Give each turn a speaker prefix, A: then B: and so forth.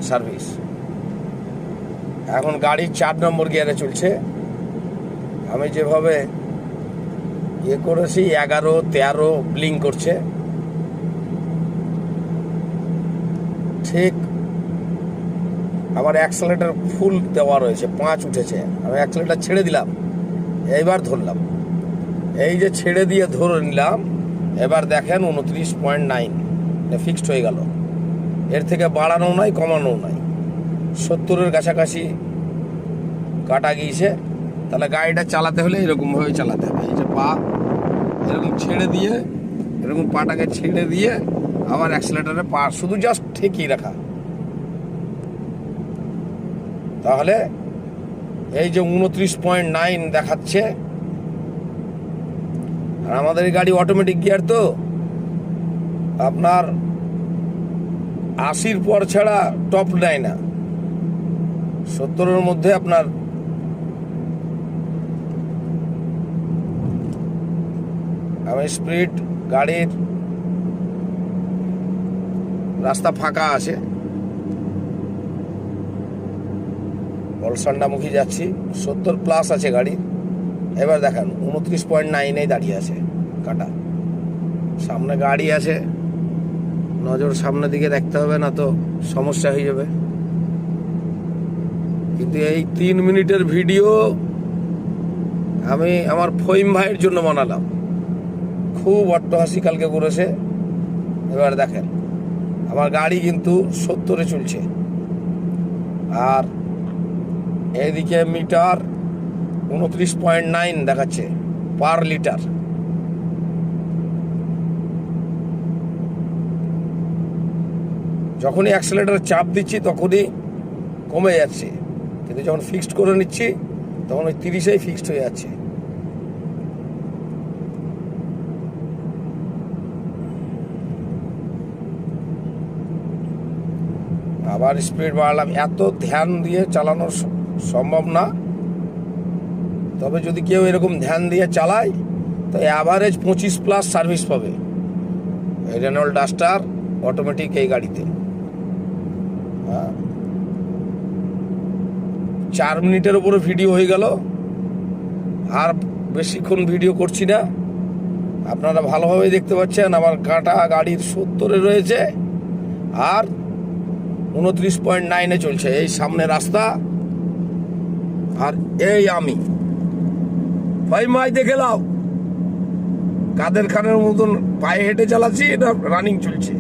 A: Service. এখন গাড়ি 4 নম্বর গিয়ারে চলছে। আমি যেভাবে করেছি 11, 13 ব্লিং করছে, ঠিক আমার অ্যাক্সেলেটার ফুল দেওয়া রয়েছে, 5 উঠেছে। আমি অ্যাক্সেলেটার ছেড়ে দিলাম, এইবার ধরলাম, এই যে ছেড়ে দিয়ে ধরে নিলাম, এবার দেখেন 29.9 ফিক্সড হয়ে গেল। এর থেকে বাড়ানো নাই, কমানো নাই, 70-এর কাছাকাছি কাটা গিয়েছে। তাহলে গাড়িটা চালাতে হলে এরকমভাবে চালাতে হবে। এই যে পা এরকম ছেড়ে দিয়ে, এরকম পাটাকে ছেড়ে দিয়ে আবার অ্যাক্সেলেটারে পা শুধু জাস্ট ঠেকিয়ে রাখা। তাহলে এই যে 29.9 দেখাচ্ছে। আর আমাদের এই গাড়ি অটোমেটিক গিয়ার, তো আপনার 80-র পর ছাড়া টপ নেয় না। 70-এর মধ্যে আপনার আমি স্পিড, গাড়ির রাস্তা ফাঁকা আছে, বলসান্ডামুখী যাচ্ছি, 70+ আছে গাড়ি। এবার দেখেন 29.9-এই দাঁড়িয়ে আছে কাটা। সামনে গাড়ি আছে, নজর সামনের দিকে দেখতে হবে, না তো সমস্যা হয়ে যাবে। কিন্তু এই 3 মিনিটের ভিডিও আমি আমার ফহিম ভাইয়ের জন্য বানালাম। খুব অট্টহাসি কালকে করেছে। এবার দেখেন আমার গাড়ি কিন্তু 70-এ চলছে, আর এইদিকে মিটার 29.9 দেখাচ্ছে পার লিটার। যখনই অ্যাক্সেলেটার চাপ দিচ্ছি তখনই কমে যাচ্ছে, কিন্তু যখন ফিক্সড করে নিচ্ছি তখন ওই 30-এই ফিক্সড হয়ে যাচ্ছে। আবার স্পিড বাড়ালাম। এত ধ্যান দিয়ে চালানো সম্ভব না, তবে যদি কেউ এরকম ধ্যান দিয়ে চালায় তো অ্যাভারেজ 25+ সার্ভিস পাবে রেনল্ড ডাস্টার অটোমেটিক এই গাড়িতে। 4 মিনিটের উপরে ভিডিও হয়ে গেল, আর বেশিক্ষণ ভিডিও করছি না। আপনারা ভালোভাবে দেখতে পাচ্ছেন আমার কাঁটা গাড়ির 70-এ রয়েছে, আর 29.9-এ চলছে। এই সামনে রাস্তা, আর এই আমি ভাই মাই দেখে লাও কাদের খানের মতন পায়ে হেঁটে চালাচ্ছি, এটা রানিং চলছে।